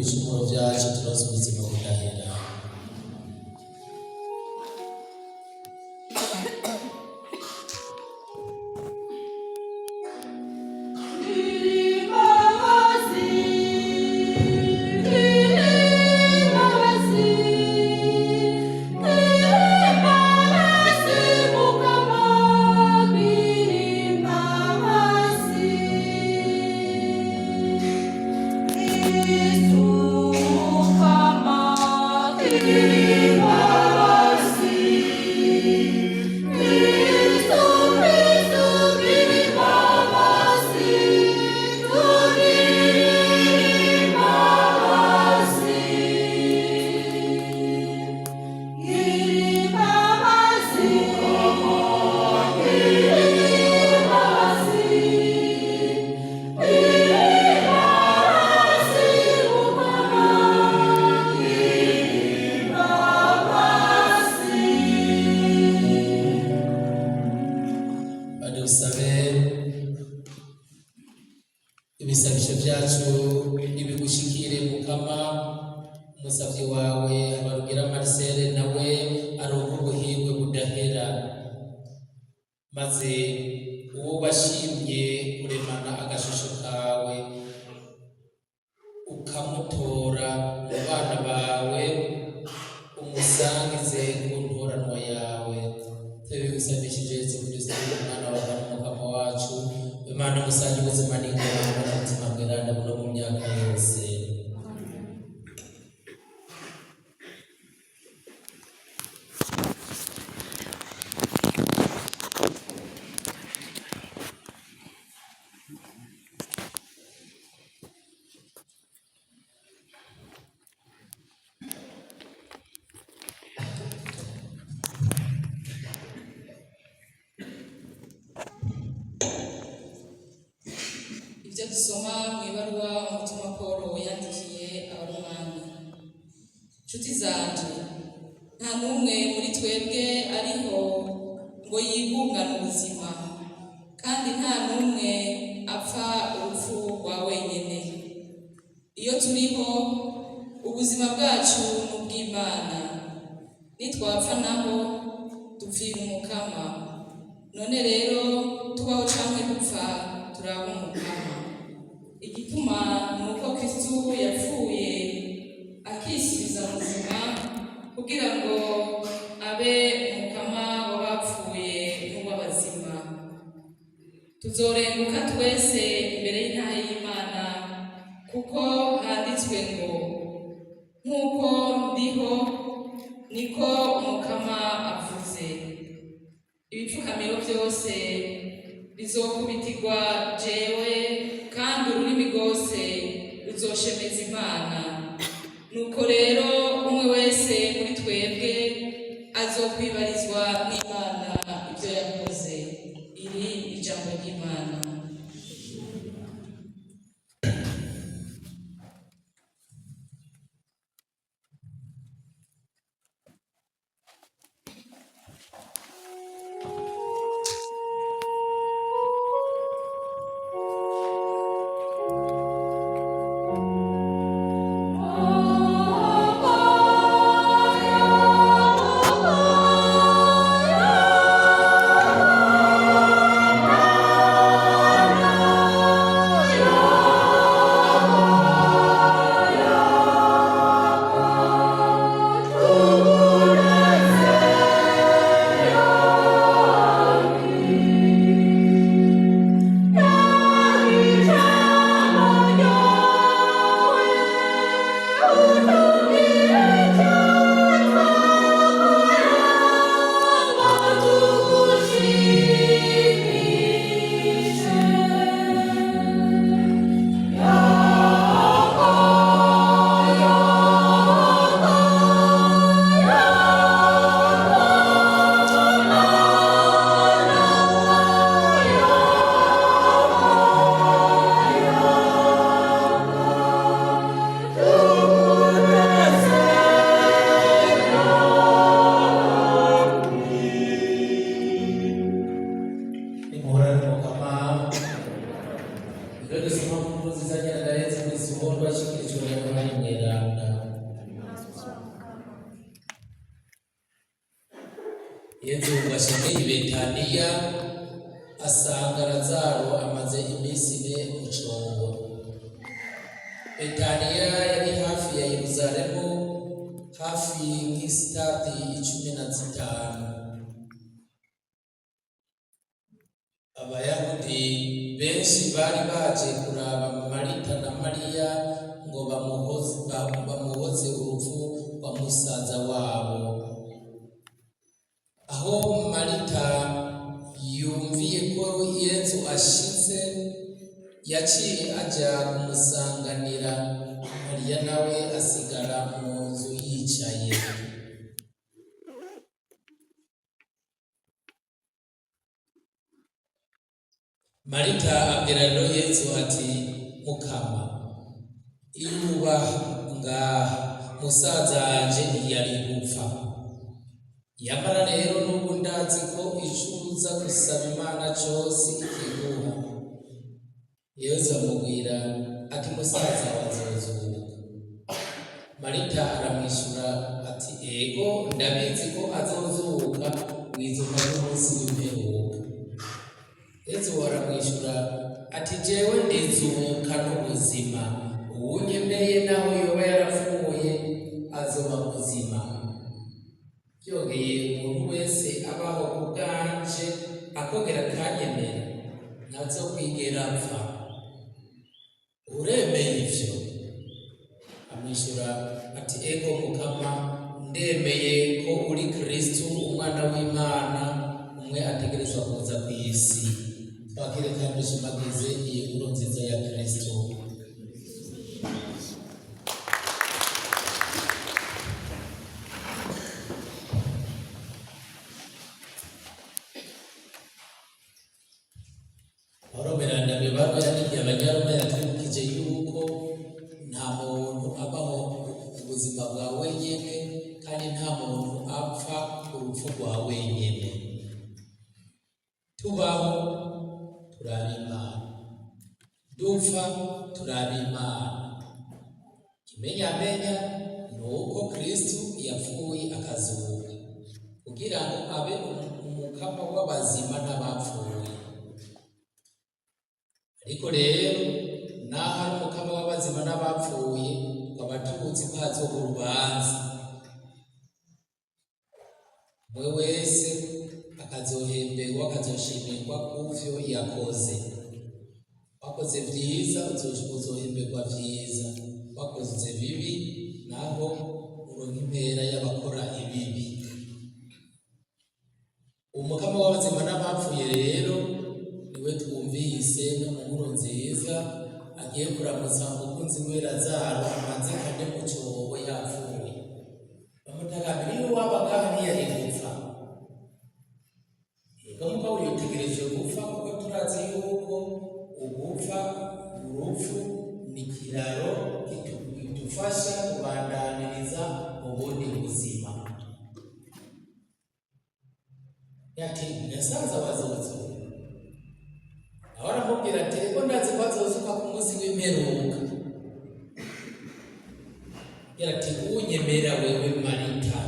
ibicumuro byacu turonse ubuzima budahera. Ibisabisho byacu ibigushikire Mukama. Umusavyi wawe Habarugira Marcel nawe aronka ubuhirwe budahera, maze uwo washimye kuremana agashusho kawe ukamutora mu bana bawe umusangize ku ntoranwa yawe. Tubigusabishije Yesu Kristo umwana wa Mukama wacu, Imana musange ubuzima n'ingorane n'umutima mweranda buno mu myaka yose. Ibyo dusoma mu ibaruwa umutima Paul yandikiye abaromani. Nshuti zanje, nta n'umwe muri twebwe ariho ngo yigungane ubuzima, kandi nta n'umwe apfa urupfu rwa wenyine. Iyo turiho, ubuzima bwacu ni ubw'Imana, nitwapfa naho dupfira Umukama. None rero tubaho canke dupfa turaba Umukama. Igituma ni uko Kristo yapfuye akisubiza muzima kugira ngo abe Umukama w'abapfuye n'uw'abazima. Tuzorenguka twese imbere y'intahe y'Imana, kuko handitswe ngo nk'uko ndiho niko Umukama avuze. Ibipfukamiro byose bizokubitirwa jewe, kandi ururimi rwose ruzoshemeza Imana. Nuko rero umwe wese muri twebwe azokwibarizwa n'Imana ibyo yakoze. Iri ijambo ry'Imana. Ndio sema mtu zizanya na dalili gikundwa ashyikirijwe na Yohani Mweranda. Yezu washyikiye i Betaniya asanga Lazaro amaze iminsi 4 mu cobo. Betaniya yari hafi ya Yerusalemu, hafi nk'isitadi 15. Abayahudi benshi bari baje kuraba Marita na Mariya ngo bamuhoze urupfu rwa musaza wabo. Aho Marita yumviye ko Yesu ashitse, yaciye aja kumusanganira. Mariya nawe asigara mu nzu yicaye. Marita abwira rero Yesu ati, Mukama, iyo uba ngaha musaza wanje ntiyari gupfa. Yamara rero n'ubu ndazi ko icuza gusaba Imana cose ikiguha. Yesu amubwira ati, musaza wazozuka. Marita aramwishura ati, ego ndabizi ko azozuka mwizuka n'umunsi w'imperuka. Yesu aramwishura ati, jewe ndizuka n'ubuzima, uwunyemeye naho yoba yarapfuye azoba muzima. Byongeye umuntu wese abaho ku bwanje akongera akanyemera ntazokwigera apfa. Uremeye ivyo? Amwishura ati, ego Mukama, ndemeye ko uri Kristo umwana w'Imana, umwe ategerezwa kuza ku isi. Twakire kandi dushimagize iyi nkuru nziza ya Kristo. Abaromera bibarwa yandikiye Abanyarume yatwibukije yuko nta muntu abaho ubuzima bwa wenyene, kandi nta muntu apfa urupfu rwa wenyene. Tubaho turaba Imana, dupfa turaba Imana. Kimenyamenya ni uko Kristo yapfuye akazuka kugira ngo abe umukama w'abazima n'abapfuye. Ariko rero naho ari umukama w'abazima n'abapfuye, tukaba tuzi ko hazoba urubanza. Umwe wese akazohemberwa, akazoshimirwa kuvyo yakoze. Wakoze vyiza uzohemberwa vyiza, wakoze bibi naho uronka impera y'abakora ibibi. Umukama w'abazima n'abapfuye rero niwe twumvise no mu nkuru nziza agiye kuramutsa umukunzi we Lazaro amaze kane mu cobo yapfuye. Bamutakambira, iyo wabaga ntiyari gupfa. Ego mugabo yitegereje gupfa, kuko turazi yuko ugupfa, urupfu ni ikiraro kidufasha kubandaniriza ubundi buzima. Yati yasanze abazozuka. Aho aramubwira ati, ego ndazi ko azozuka ku munsi w'imperuka. Yati, uwunyemera wewe Marita,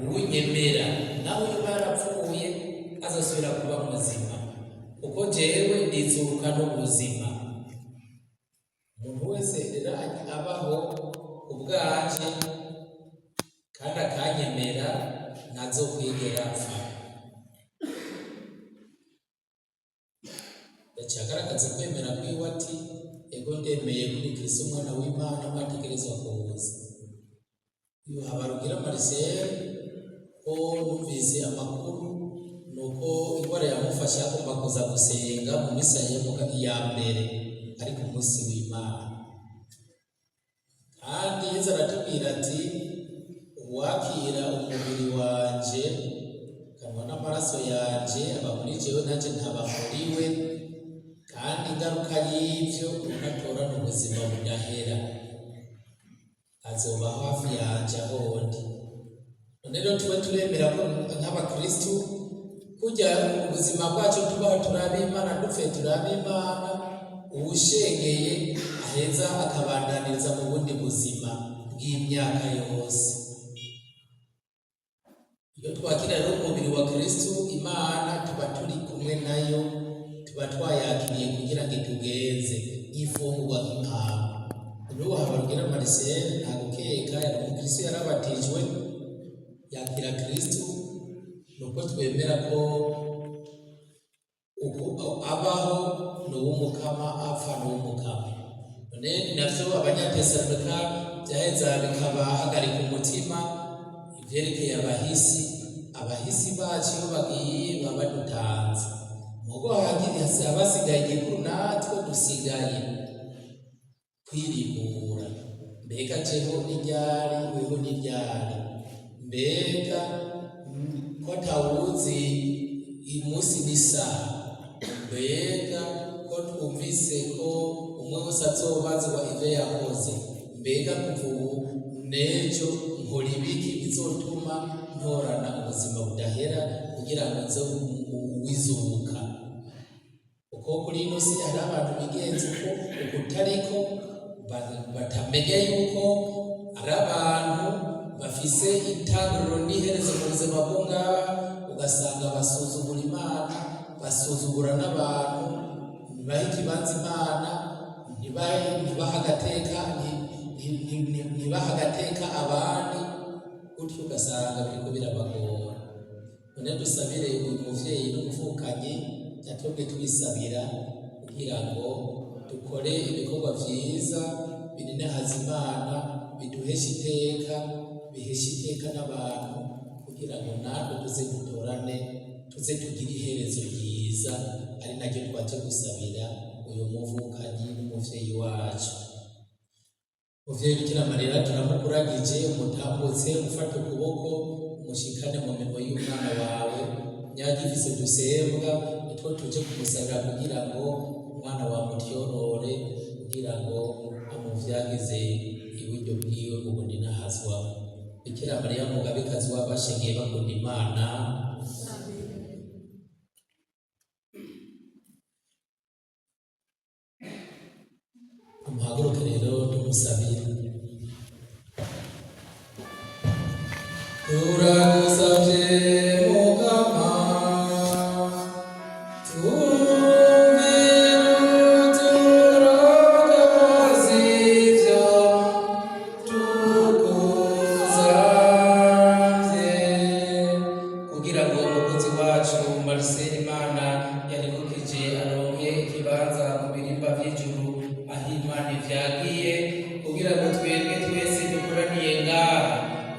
uwunyemera nawe yoba yarapfuye azosubira kuba muzima, kuko jewe ndizuka n'ubuzima. Umuntu wese rero abaho ubwanje kandi akanyemera ntazokwigera apfa. Yaciye agaragaza kwemera kwiwe ati, ego ndemeye kuri Kristo umwana w'Imana mwategerezwa kuza. Uyu Habarugira Marcel ko numvise amakuru nuko ingwara yamufasha agomba kuza gusenga mu misa ya mbere ari ku munsi w'Imana. Kandi Yesu aratubwira ati, uwakira umubiri wanje kanwa n'amaraso yanje aba muri jewe nanje nkaba muri we, kandi ingaruka y'ivyo unatorana ubuzima budahera, azoba hafi yanje ahondi. None rero tuba turemera ko nk'abakristu kurya ubuzima bwacu tubaho turaba Imana, dupfe turaba Imana, uwushengeye aheza akabandaniriza mu bundi buzima bw'imyaka yose. Iyo twakira rero umubiri wa Kristo, Imana tuba turi kumwe nayo, tuba twayakiriye kugira ngo itugenze nk'imfungurwa nk'impamba. N'ubu Habarugira Marcel nta gukeka, yari umukristo, yarabatijwe yakira Kristo. Nuko twemera ko abaho n'uw'umukama, apfa n'uw'umukama. None ni navyo Abanyatesalonika byaheza bikabahagarika umutima ivyerekeye abahisi bacu iyo bagiye baba badutanze. Mugo abasigaye igikuru natwe dusigaye kwirimbura. Mbega jeho n'iryari, weho n'iryari? Mbega ko tawuzi imusi n'isaha? Mbega ko twumvise ko umwe wese azobazwa ivyo yakoze? Mbega kuva ubu n'ejo nkora ibiki bizotuma ntorana ubuzima budahera kugira ngo nze wizuka? Uko kuri ino si hari abantu bigenza uko ukutariko, batamenya yuko ari abantu bafise intangiriro n'iherezo mu buzima bwo ngaha. Ugasanga basuzugura Imana, basuzugura n'abantu, ntibahe ikibanza Imana, ntibaha agateka abandi, gutyo ugasanga biriko birabagora. None dusabire uyu muvyeyi n'umuvukanyi, natwebwe twisabira kugira ngo dukore ibikorwa vyiza bininahaza Imana, biduhesha iteka, bihesha iteka n'abantu, kugira ngo natwe tuze dutorane, tuze tugire iherezo ryiza, ari naryo twaje gusabira uyu muvukanyi n'umuvyeyi wacu. Muvyeyi Bikira Mariya, turamukuragije, umutambutse, ufate ukuboko, umushikane mu minwe y'umwana wawe nyagifise dusembwa, nitwo tuje kumusabira kugira ngo umwana wawe mutyorore, kugira ngo amuvyagize iburyo bwiwe mu buninahazwa. Bikira Mariya mugabekazi w'abashengeye bakunda Imana, umuhaguruke rero tumusabire. Turagusavye Mukama, kugira ngo umukozi wacu Marcel Imana yarikukije aronke ikibanza mu birimba vy'ijuru aho Imana ivyagiye, kugira ngo twebwe twese dukoraniye ngaha,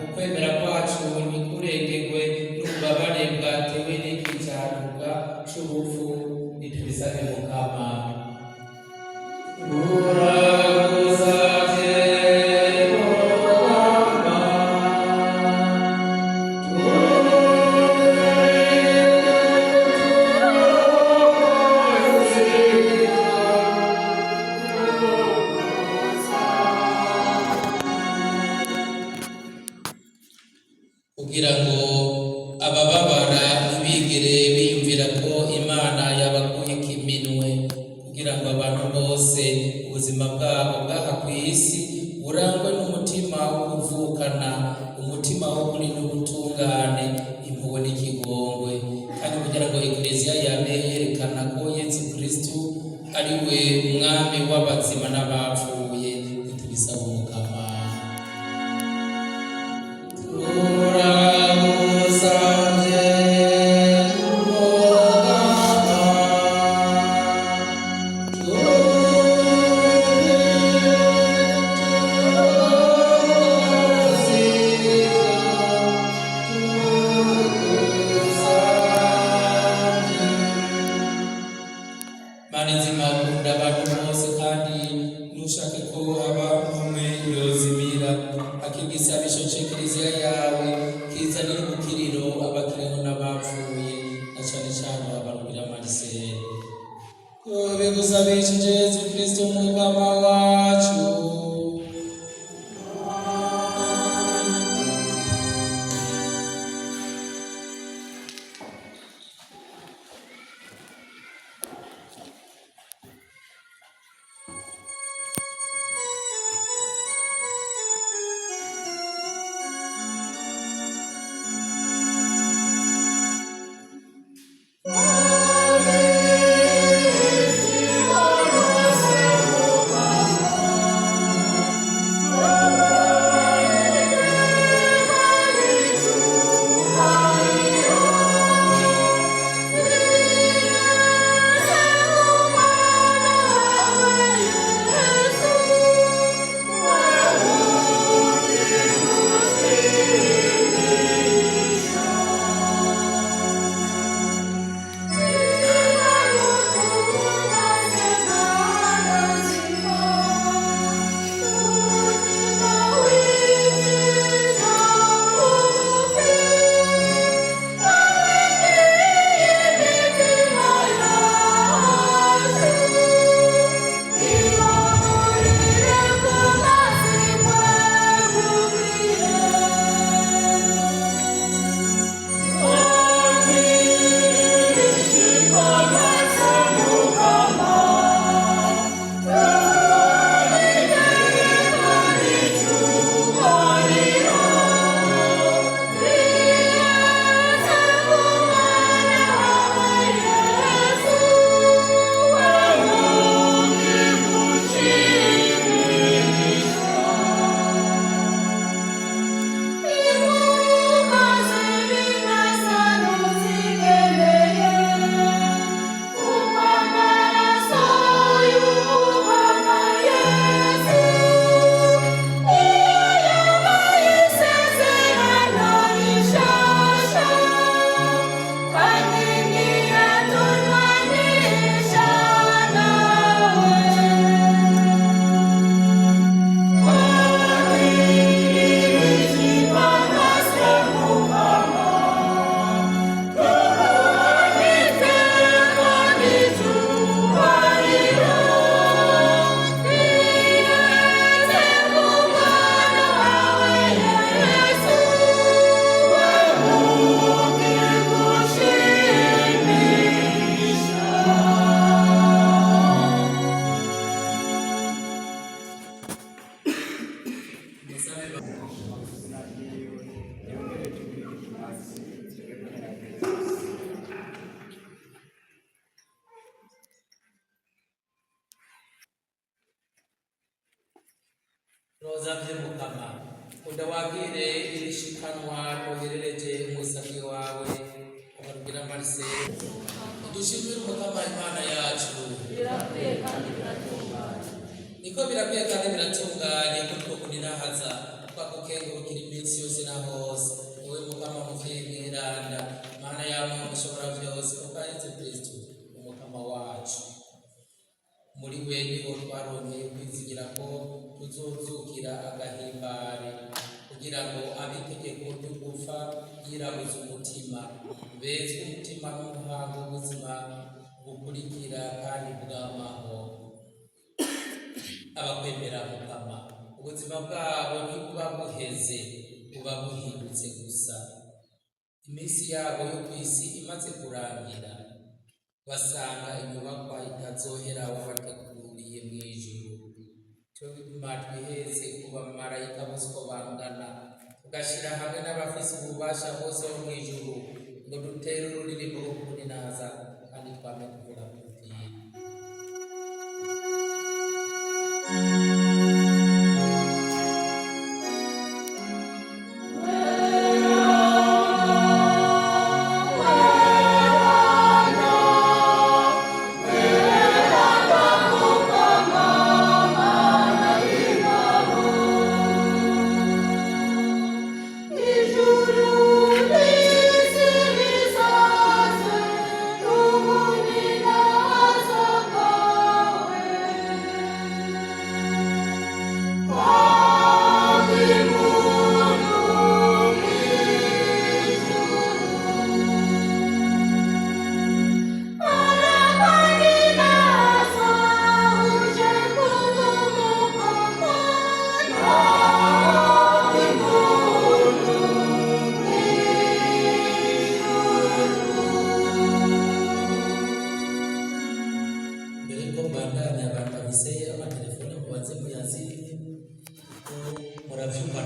ukwemera kwacu ntikurengerwe n'ububabare bwatewe n'ikicaduka c'urupfu. Nitubisabe Mukama. Turagusavye Mukama, kugira ngo abababara ntibigere biyumvira ko Imana yabakuye kiminwe, kugira ngo abantu bose ubuzima bwabo bw'aha ku isi burangwe n'umutima wo kuvukana, umutima wo kuri n'ubutungane, impuhwe n'ikigongwe, kandi kugira ngo Ekleziya yame yerekana ko Yesu Kristo ari we umwami w'abazima n'abapfuye. Nitubisaba Umukama. rozavye mukama udawagire irishikanwa twoherereje umusabyi wawe ukarugira Marcel dushimire umukama Imana yacu birakwiye kandi biratunganye. niko birakwiye kandi biratunganye kuko kunirahaza twakukengurukira iminsi yose na hose wowe mukama muvyeyi mweranda Mana yawe mushobora vyose kuko Yesu Kristo umukama wacu muri we niho twaronkeye kwizigira ko tuzozukira agahimbare kugira ngo abitegeko ryo gupfa yirabuze umutima bezwe umutima n'umuhango w'ubuzima bukurikira kandi bw'amahoro. Abakwemera mukama ubuzima bwabo ntibuba buheze buba buhindutse gusa, iminsi yabo yo ku isi imaze kurangira basanga inyubakwa itazohera wabateguriye mu ijuru. Cyo bituma twiheze ku bamarayika bose uko bangana, tugashyira hamwe n'abafise ububasha bose bo mu ijuru ngo dutere ururirimbo rwo kuninaza kandi twame kuvuga tuti muravyumva